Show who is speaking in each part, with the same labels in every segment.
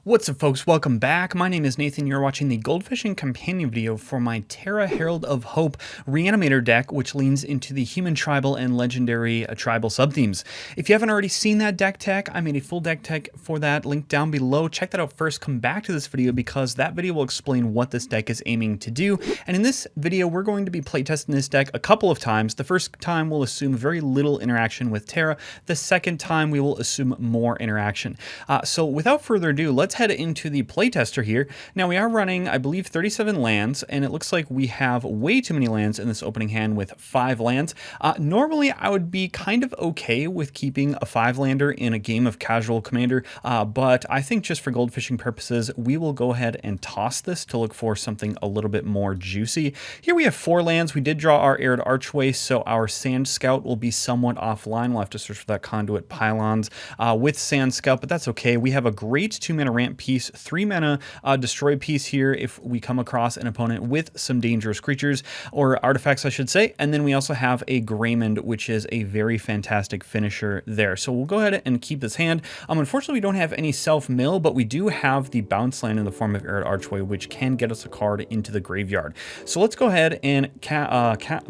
Speaker 1: What's up, folks? Welcome back. My name is Nathan. You're watching the Goldfishing companion video for my Terra Herald of Hope Reanimator deck, which leans into the human tribal and legendary tribal subthemes. If you haven't already seen that deck tech, I made a full deck tech for that, link down below. Check that out first. Come back to this video because that video will explain what this deck is aiming to do. And in this video, we're going to be playtesting this deck a couple of times. The first time we'll assume very little interaction with Terra. The second time we will assume more interaction. So without further ado, let's head into the playtester here. Now we are running, I believe, 37 lands, and it looks like we have way too many lands in this opening hand with 5 lands. Normally, I would be kind of okay with keeping a 5-lander in a game of casual commander, but I think just for goldfishing purposes, we will go ahead and toss this to look for something a little bit more juicy. Here we have 4 lands. We did draw our Arid Archway, so our Sand Scout will be somewhat offline. We'll have to search for that Conduit Pylons with Sand Scout, but that's okay. We have a great 2-mana ramp piece, 3-mana destroy piece here if we come across an opponent with some dangerous creatures, or artifacts I should say, and then we also have a Greymond, which is a very fantastic finisher there. So we'll go ahead and keep this hand. Unfortunately, we don't have any self-mill, but we do have the bounce land in the form of Arid Archway, which can get us a card into the graveyard. So let's go ahead and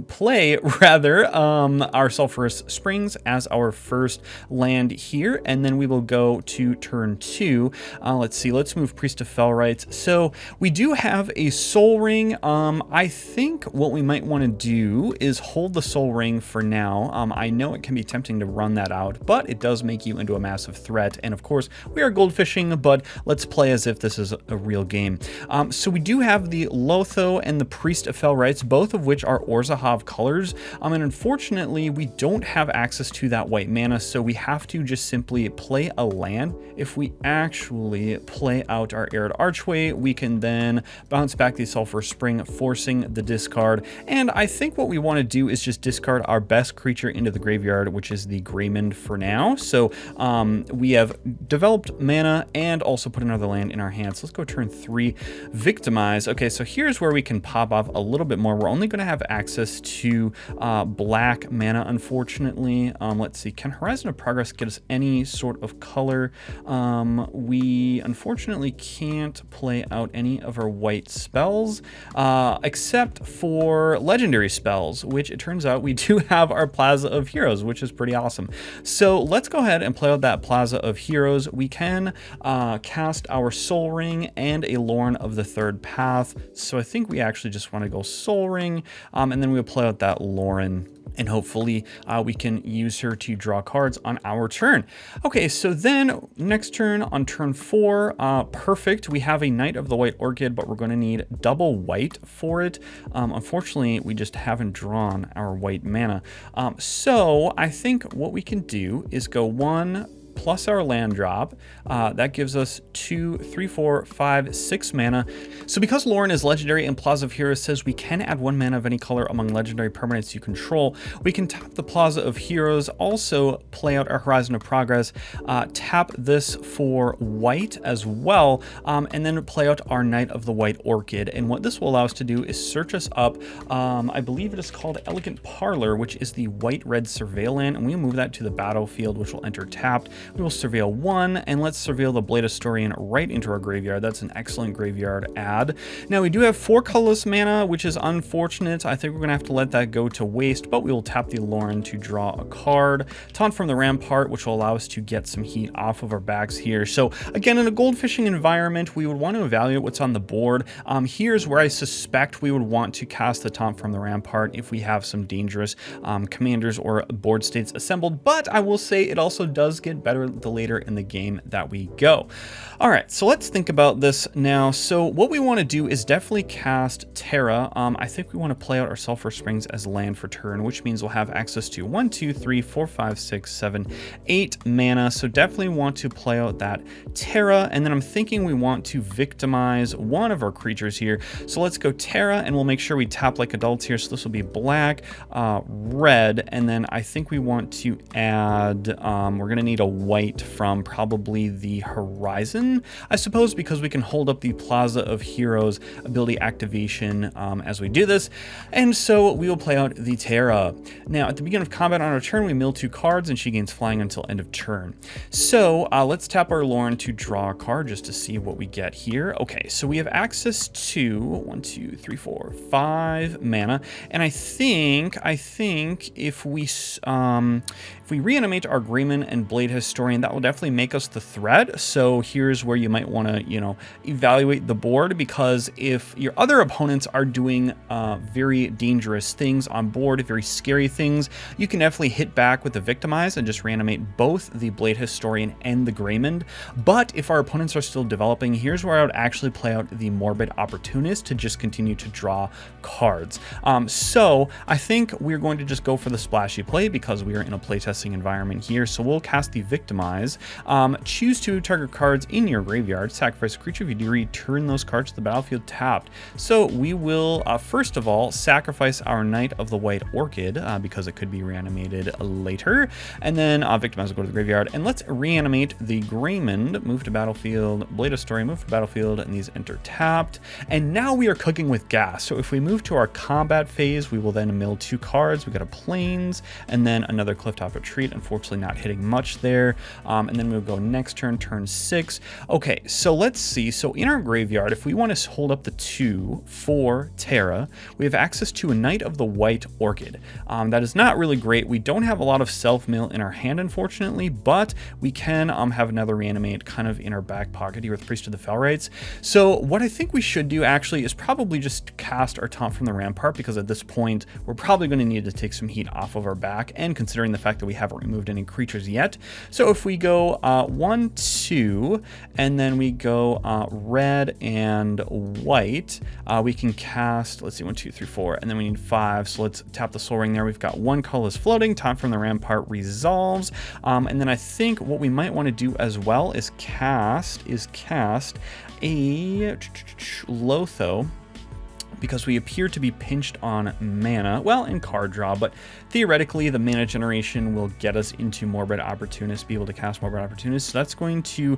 Speaker 1: play our Sulphurous Springs as our first land here, and then we will go to turn 2. Let's see, let's move Priest of Fellrights. So we do have a Soul Ring. I think what we might want to do is hold the Soul Ring for now. I know it can be tempting to run that out, but it does make you into a massive threat. And of course, we are goldfishing, but let's play as if this is a real game. So we do have the Lotho and the Priest of Fellrights, both of which are Orzhov colors. And unfortunately, we don't have access to that white mana, so we have to just simply play a land. If we actually play out our Arid Archway, we can then bounce back the Sulphur Spring, forcing the discard. And I think what we want to do is just discard our best creature into the graveyard, which is the Greymond for now. So we have developed mana and also put another land in our hands. Let's go turn 3, Victimize. Okay, so here's where we can pop off a little bit more. We're only going to have access to black mana, unfortunately. Let's see, can Horizon of Progress get us any sort of color? We unfortunately can't play out any of our white spells, except for legendary spells, which it turns out we do have our Plaza of Heroes, which is pretty awesome. So let's go ahead and play out that Plaza of Heroes. We can cast our Soul Ring and a Lorn of the Third Path. So I think we actually just want to go Soul Ring, and then we'll play out that Lorn. And hopefully we can use her to draw cards on our turn. Okay, so then next turn on turn 4, perfect. We have a Knight of the White Orchid, but we're going to need double white for it. Unfortunately, we just haven't drawn our white mana. So I think what we can do is go 1 plus our land drop. That gives us 2, 3, 4, 5, 6 mana. So because Lorn is legendary and Plaza of Heroes says we can add 1 mana of any color among legendary permanents you control, we can tap the Plaza of Heroes, also play out our Horizon of Progress, tap this for white as well, and then play out our Knight of the White Orchid. And what this will allow us to do is search us up, I believe it is called Elegant Parlor, which is the white-red surveil land, and we move that to the battlefield, which will enter tapped. We will surveil 1, and let's surveil the Blade Historian right into our graveyard. That's an excellent graveyard add. Now, we do have 4 colorless mana, which is unfortunate. I think we're going to have to let that go to waste, but we will tap the Lorn to draw a card. Taunt from the Rampart, which will allow us to get some heat off of our backs here. So, again, in a goldfishing environment, we would want to evaluate what's on the board. Here's where I suspect we would want to cast the Taunt from the Rampart if we have some dangerous commanders or board states assembled, but I will say it also does get better the later in the game that we go. All right, so let's think about this now. So what we want to do is definitely cast Terra. I think we want to play out our Sulphur Springs as land for turn, which means we'll have access to 1, 2, 3, 4, 5, 6, 7, 8 mana. So definitely want to play out that Terra, and then I'm thinking we want to victimize one of our creatures here. So let's go Terra, and we'll make sure we tap like adults here. So this will be black, red, and then I think we want to add, we're going to need a white from probably the horizon, I suppose, because we can hold up the Plaza of Heroes ability activation as we do this. And so we will play out the Terra. Now, at the beginning of combat on our turn, we mill 2 cards and she gains flying until end of turn. So let's tap our Lauren to draw a card just to see what we get here. Okay, so we have access to 1, 2, 3, 4, 5 mana, and I think if we reanimate our Greyman and Blade Historian, that will definitely make us the threat. So here's where you might want to, evaluate the board, because if your other opponents are doing very dangerous things on board, very scary things, you can definitely hit back with the Victimize and just reanimate both the Blade Historian and the Greyman. But if our opponents are still developing, here's where I would actually play out the Morbid Opportunist to just continue to draw cards. So I think we're going to just go for the splashy play because we are in a playtesting environment here. So we'll cast the Victimize, choose 2 target cards in your graveyard, sacrifice a creature. If you do, return those cards to the battlefield tapped. So we will first of all sacrifice our Knight of the White Orchid because it could be reanimated later, and then Victimize will go to the graveyard, and let's reanimate the Greyman, move to battlefield, Blade of Story, move to battlefield, and these enter tapped. And now we are cooking with gas. So if we move to our combat phase, we will then mill 2 cards. We got a Plains and then another Clifftop Retreat, unfortunately not hitting much there. And then we'll go next turn, turn 6. Okay, so let's see. So in our graveyard, if we want to hold up the 2 for Terra, we have access to a Knight of the White Orchid. That is not really great. We don't have a lot of self-mill in our hand, unfortunately, but we can have another reanimate kind of in our back pocket here with Priest of the Felrites. So what I think we should do actually is probably just cast our Taunt from the Rampart, because at this point we're probably going to need to take some heat off of our back, and considering the fact that we haven't removed any creatures yet. So if we go 1, 2, and then we go red and white, we can cast, let's see, 1, 2, 3, 4, and then we need 5. So let's tap the Soul Ring there. We've got 1 colorless floating. Taunt from the Rampart resolves, and then I think what we might want to do as well is cast a Lotho, because we appear to be pinched on mana, well, in card draw, but theoretically the mana generation will get us into Morbid Opportunist, be able to cast Morbid Opportunist. So that's going to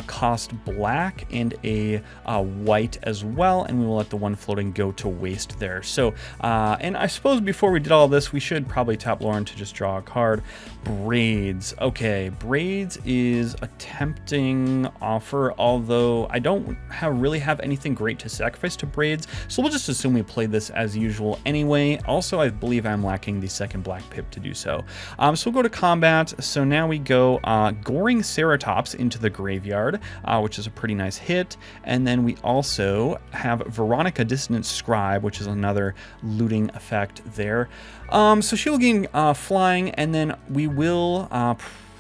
Speaker 1: cost black and a white as well, and we will let the 1 floating go to waste there. So, and I suppose before we did all this, we should probably tap Lauren to just draw a card. Braids. Okay, Braids is a tempting offer, although I don't really have anything great to sacrifice to Braids, so we'll just assume we play this as usual anyway. Also, I believe I'm lacking the second black pip to do so. So we'll go to combat. So now we go Goring Ceratops into the graveyard, which is a pretty nice hit. And then we also have Veronica Dissonant Scribe, which is another looting effect there. So she'll gain flying, and then we will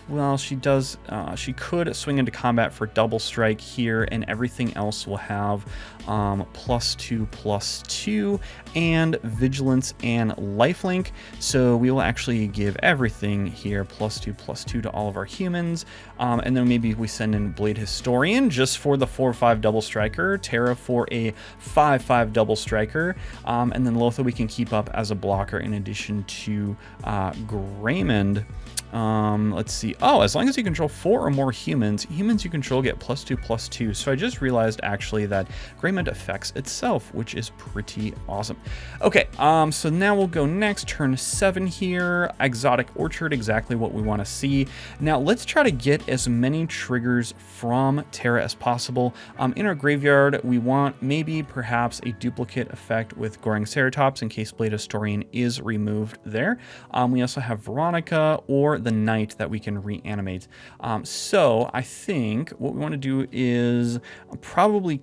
Speaker 1: well, she could swing into combat for double strike here, and everything else will have +2/+2 and vigilance and lifelink. So we will actually give everything here +2/+2 to all of our humans, and then maybe we send in Blade Historian just for the 4/5 double striker, Terra for a 5/5 double striker, and then Lotho we can keep up as a blocker in addition to Greymond. Let's see. Oh, as long as you control 4 or more humans you control get +2/+2. So I just realized actually that Greymond affects itself, which is pretty awesome. Okay, so now we'll go next, turn 7 here. Exotic Orchard, exactly what we want to see. Now let's try to get as many triggers from Terra as possible. In our graveyard, we want maybe perhaps a duplicate effect with Goring Ceratops in case Blade Historian is removed there. We also have Veronica or the Knight that we can reanimate. So I think what we want to do is probably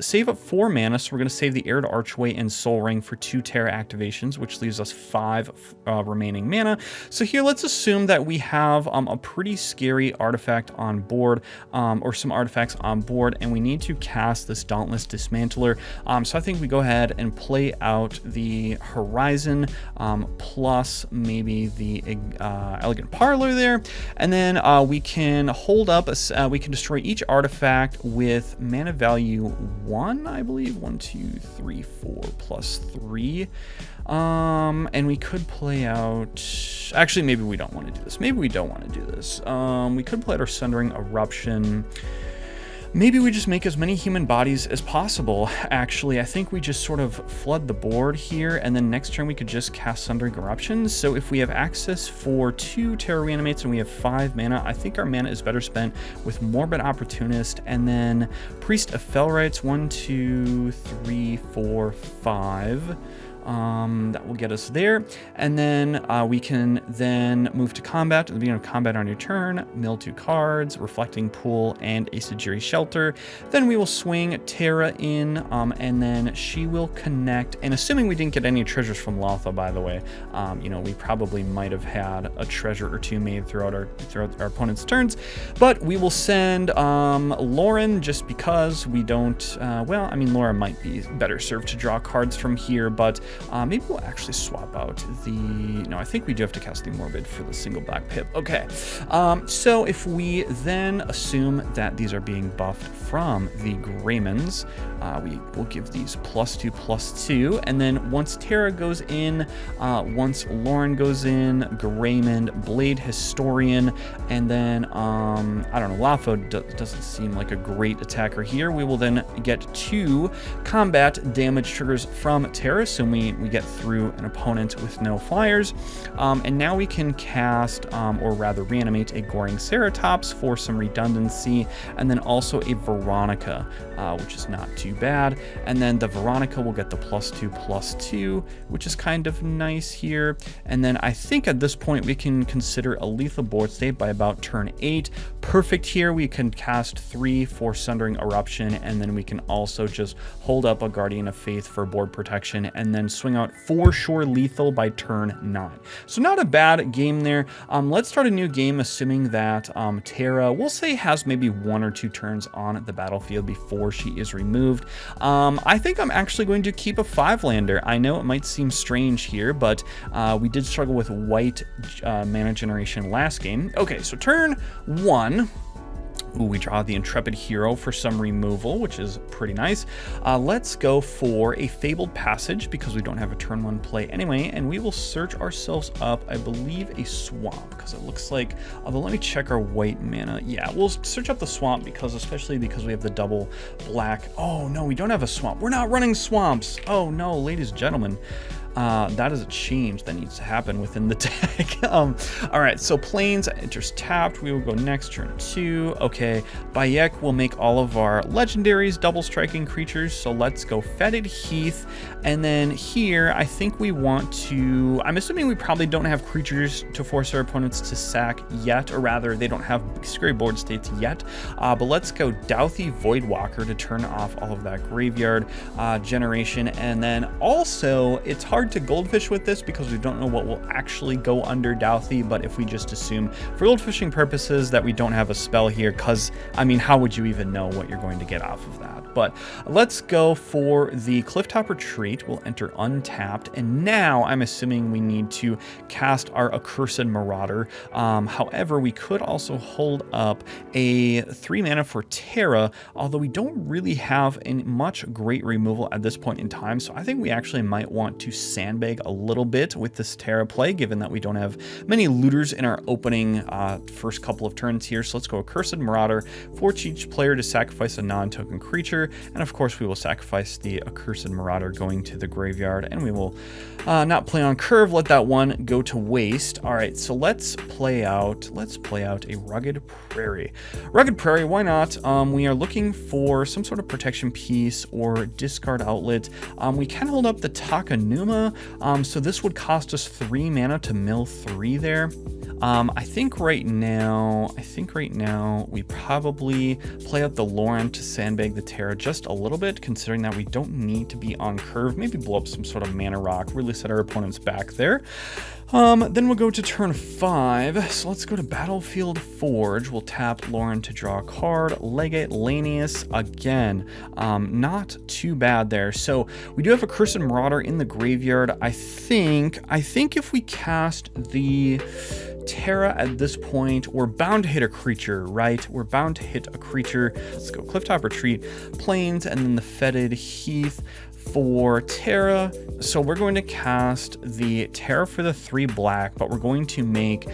Speaker 1: save up 4 mana. So we're going to save the Heir to Archway and Soul Ring for 2 Terra activations, which leaves us 5 remaining mana. So here, let's assume that we have a pretty scary artifact on board, or some artifacts on board, and we need to cast this Dauntless Dismantler. So I think we go ahead and play out the Horizon, plus maybe the Elegant Parlor there. And then we can hold up, we can destroy each artifact with mana value 1, I believe. 1, 2, 3, 4 plus 3. And we could play out, actually, maybe we don't want to do this. Maybe we don't want to do this. We could play out our Sundering Eruption. Maybe we just make as many human bodies as possible. Actually, I think we just sort of flood the board here, and then next turn we could just cast Sundering Eruptions. So if we have access for 2 Terra Reanimates and we have 5 mana, I think our mana is better spent with Morbid Opportunist and then Priest of Felrites. 1, 2, 3, 4, 5. That will get us there, and then we can then move to combat. At the beginning of combat on your turn, mill 2 cards, Reflecting Pool, and a Sajiri Shelter. Then we will swing Terra in, and then she will connect. And assuming we didn't get any treasures from Latha, by the way, you know, we probably might have had a treasure or two made throughout our opponent's turns. But we will send Lauren, just because we don't. Well, I mean, Laura might be better served to draw cards from here, but maybe we'll actually swap out the... No, I think we do have to cast the Morbid for the single black pip. Okay, so if we then assume that these are being buffed from the Greymans, we will give these +2/+2, and then once Terra goes in, once Lauren goes in, Greymand, Blade Historian, and then, I don't know, Lafo doesn't seem like a great attacker here. We will then get 2 combat damage triggers from Terra, so we get through an opponent with no flyers, and now we can cast, or rather reanimate, a Goring Ceratops for some redundancy, and then also a Veronica, which is not too bad. And then the Veronica will get the +2/+2, which is kind of nice here. And then I think at this point we can consider a lethal board state by about turn 8. Perfect here. We can cast 3 for Sundering Eruption, and then we can also just hold up a Guardian of Faith for board protection, and then swing out for sure lethal by turn 9. So not a bad game there. Let's start a new game, assuming that Terra, we'll say, has maybe 1 or 2 turns on the battlefield before she is removed. I think I'm actually going to keep a 5-lander. I know it might seem strange here, but we did struggle with white mana generation last game. Okay, so turn 1. Ooh, we draw the Intrepid Hero for some removal, which is pretty nice. Let's go for a Fabled Passage, because we don't have a turn 1 play anyway, and we will search ourselves up, I believe, a swamp, because it looks like, although let me check our white mana. Yeah, we'll search up the swamp, especially because we have the double black. Oh no, we don't have a swamp. We're not running swamps. Oh no, ladies and gentlemen. That is a change that needs to happen within the deck. All right, so Plains enters tapped. We will go next, turn 2. Okay, Bayek will make all of our legendaries double striking creatures. So let's go Fetid Heath. And then here, I think we want to... I'm assuming we probably don't have creatures to force our opponents to sack yet, or rather, they don't have scary board states yet. But let's go Douthie Voidwalker to turn off all of that graveyard generation. And then also, it's hard to goldfish with this because we don't know what will actually go under Douthie, but if we just assume for goldfishing purposes that we don't have a spell here, because I mean, how would you even know what you're going to get off of that? But let's go for the Clifftop Retreat. We'll enter untapped, and now I'm assuming we need to cast our Accursed Marauder. However, we could also hold up a 3 mana for Terra, although we don't really have much great removal at this point in time, so I think we actually might want to sandbag a little bit with this Terra play, given that we don't have many looters in our opening first couple of turns here. So let's go Accursed Marauder, force each player to sacrifice a non-token creature, and of course we will sacrifice the Accursed Marauder going to the graveyard, and we will not play on curve, let that one go to waste. All right, so let's play out a Rugged Prairie. Rugged Prairie, why not? We are looking for some sort of protection piece or discard outlet. We can hold up the Takanuma, so this would cost us 3 mana to mill 3 there. I think right now we probably play out the Lauren to sandbag the Terra just a little bit, considering that we don't need to be on curve. Maybe blow up some sort of mana rock, really set our opponents back there. Then we'll go to turn 5. So let's go to Battlefield Forge. We'll tap Lauren to draw a card. Legate Lanius again. Not too bad there. So we do have a Cursed Marauder in the graveyard. I think if we cast the Terra, at this point, we're bound to hit a creature, right? We're bound to hit a creature. Let's go Clifftop Retreat, Plains, and then the Fetid Heath for Terra. So we're going to cast the Terra for the 3 black, but we're going to make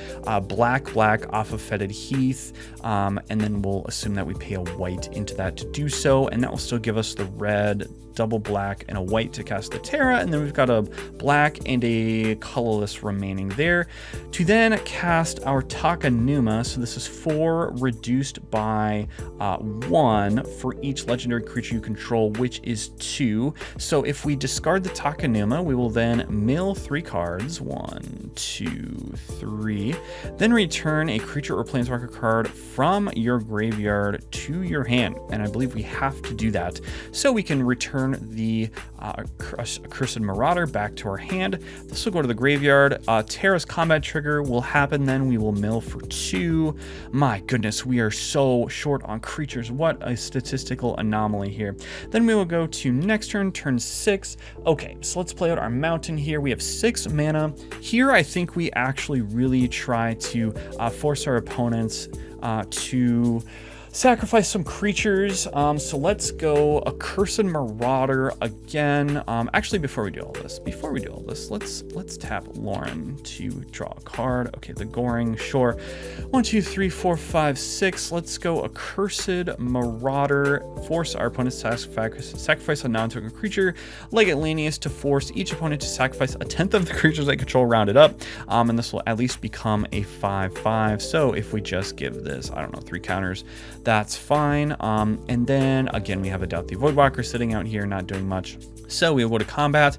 Speaker 1: black off of Fetid Heath, and then we'll assume that we pay a white into that to do so, and that will still give us the red, double black, and a white to cast the Terra, and then we've got a black and a colorless remaining there to then cast our Takanuma. So this is 4 reduced by 1 for each legendary creature you control, which is 2. So if we discard the Takanuma, we will then mill 3 cards, 1, 2, 3, then return a creature or planeswalker card from your graveyard to your hand, and I believe we have to do that so we can return the Accursed Marauder back to our hand. This will go to the graveyard. Terra's combat trigger will happen, then we will mill for 2. My goodness, we are so short on creatures. What a statistical anomaly here. Then we will go to next turn, turn 6. Okay, so let's play out our mountain here. We have 6 mana. Here I think we actually really try to force our opponents to sacrifice some creatures. So let's go Accursed Marauder again. Actually, before we do all this, let's tap Lauren to draw a card. Okay, the Goring, sure. 1, 2, 3, 4, 5, 6. Let's go Accursed Marauder. Force our opponents to sacrifice a non-token creature. Legate Lanius to force each opponent to sacrifice a 10th of the creatures they control, rounded up. And this will at least become a 5/5. So if we just give this, I don't know, 3 counters, that's fine. And then again, we have a Doubt the Voidwalker sitting out here, not doing much. So we will go to combat.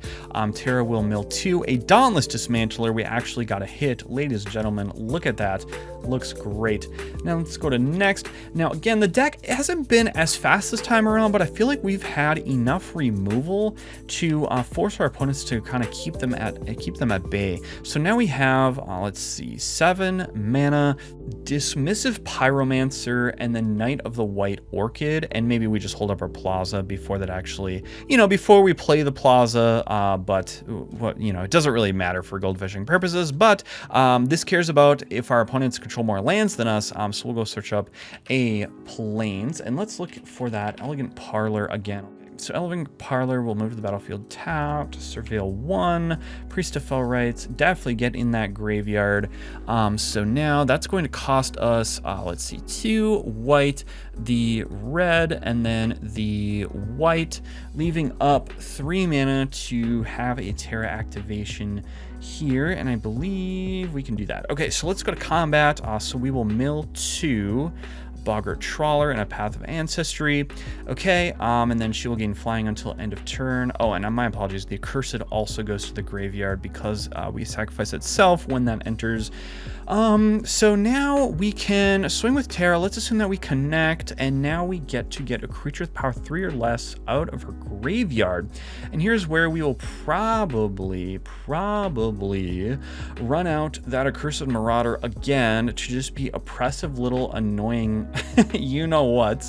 Speaker 1: Terra will mill 2, a Dauntless Dismantler. We actually got a hit. Ladies and gentlemen, look at that. Looks great. Now let's go to next. Now again, the deck hasn't been as fast this time around, but I feel like we've had enough removal to force our opponents to kind of keep them at bay. So now we have, let's see, 7 mana, Dismissive Pyromancer, and then Knight of the White Orchid, and maybe we just hold up our Plaza before that actually, before we play the Plaza, but it doesn't really matter for goldfishing purposes, but this cares about if our opponents control more lands than us, so we'll go search up a Plains, and let's look for that Elegant Parlor again. So Elegant Parlor will move to the battlefield tapped, Surveil 1, Priest of Fell Rights, definitely get in that graveyard. So now that's going to cost us, let's see, 2 white, the red, and then the white, leaving up 3 mana to have a Terra activation here, and I believe we can do that. Okay, so let's go to combat. So we will mill 2, Boggart Trawler and a Path of Ancestry. Okay, and then she will gain flying until end of turn. Oh, and my apologies, the Accursed also goes to the graveyard because we sacrifice itself when that enters. So now we can swing with Terra. Let's assume that we connect, and now we get to get a creature with power 3 or less out of her graveyard. And here's where we will probably run out that Accursed Marauder again to just be oppressive little annoying you know what.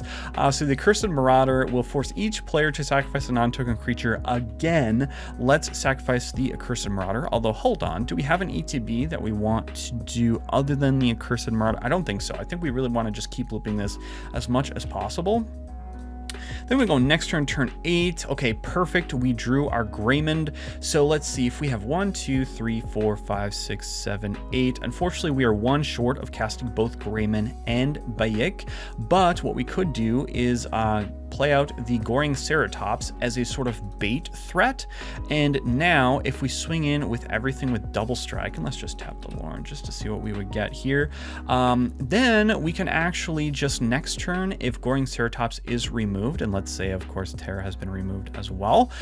Speaker 1: So the Accursed Marauder will force each player to sacrifice a non-token creature again. Let's sacrifice the Accursed Marauder. Although, hold on, do we have an ETB that we want to do other than the Accursed Marauder? I don't think so. I think we really want to just keep looping this as much as possible. Then we go next turn, turn 8. Okay, perfect. We drew our Greymond. So let's see if we have 1, 2, 3, 4, 5, 6, 7, 8. Unfortunately, we are 1 short of casting both Greymond and Bayek. But what we could do is play out the Goring Ceratops as a sort of bait threat. And now if we swing in with everything with double strike, and let's just tap the Lauren just to see what we would get here, then we can actually just next turn, if Goring Ceratops is removed, and let's say of course Terra has been removed as well,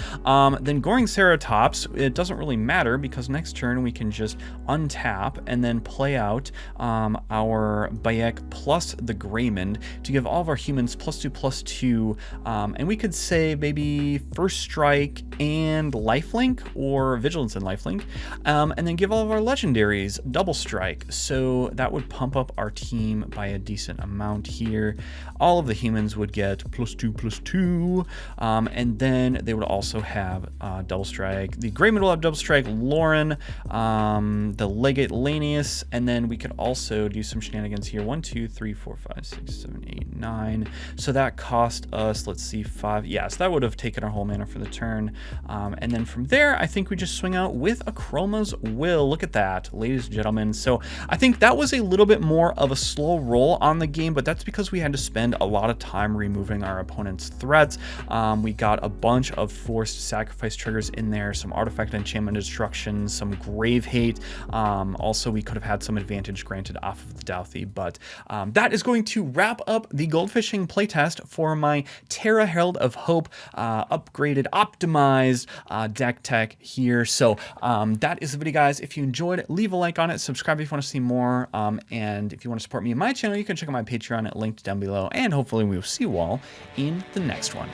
Speaker 1: then Goring Ceratops, it doesn't really matter because next turn we can just untap and then play out our Bayek plus the Greymond to give all of our humans +2/+2 And we could say maybe First Strike and Lifelink, or Vigilance and Lifelink, and then give all of our legendaries Double Strike. So that would pump up our team by a decent amount here. All of the humans would get +2/+2, and then they would also have Double Strike. The Grey Mid will have Double Strike, Lauren, the Legate Lanius, and then we could also do some shenanigans here. 1, 2, 3, 4, 5, 6, 7, 8, 9. So that cost us, let's see, 5. Yeah, so that would have taken our whole mana for the turn. And then from there, I think we just swing out with a Chroma's Will. Look at that, ladies and gentlemen. So I think that was a little bit more of a slow roll on the game, but that's because we had to spend a lot of time removing our opponent's threats. We got a bunch of forced sacrifice triggers in there, some artifact enchantment destruction, some grave hate. Also, we could have had some advantage granted off of the Douthie, but that is going to wrap up the Goldfishing playtest for my Terra Herald of Hope upgraded, optimized deck tech here. So that is the video, guys. If you enjoyed it, leave a like on it, subscribe if you want to see more, and if you want to support me and my channel, you can check out my Patreon linked down below, and hopefully we will see you all in the next one.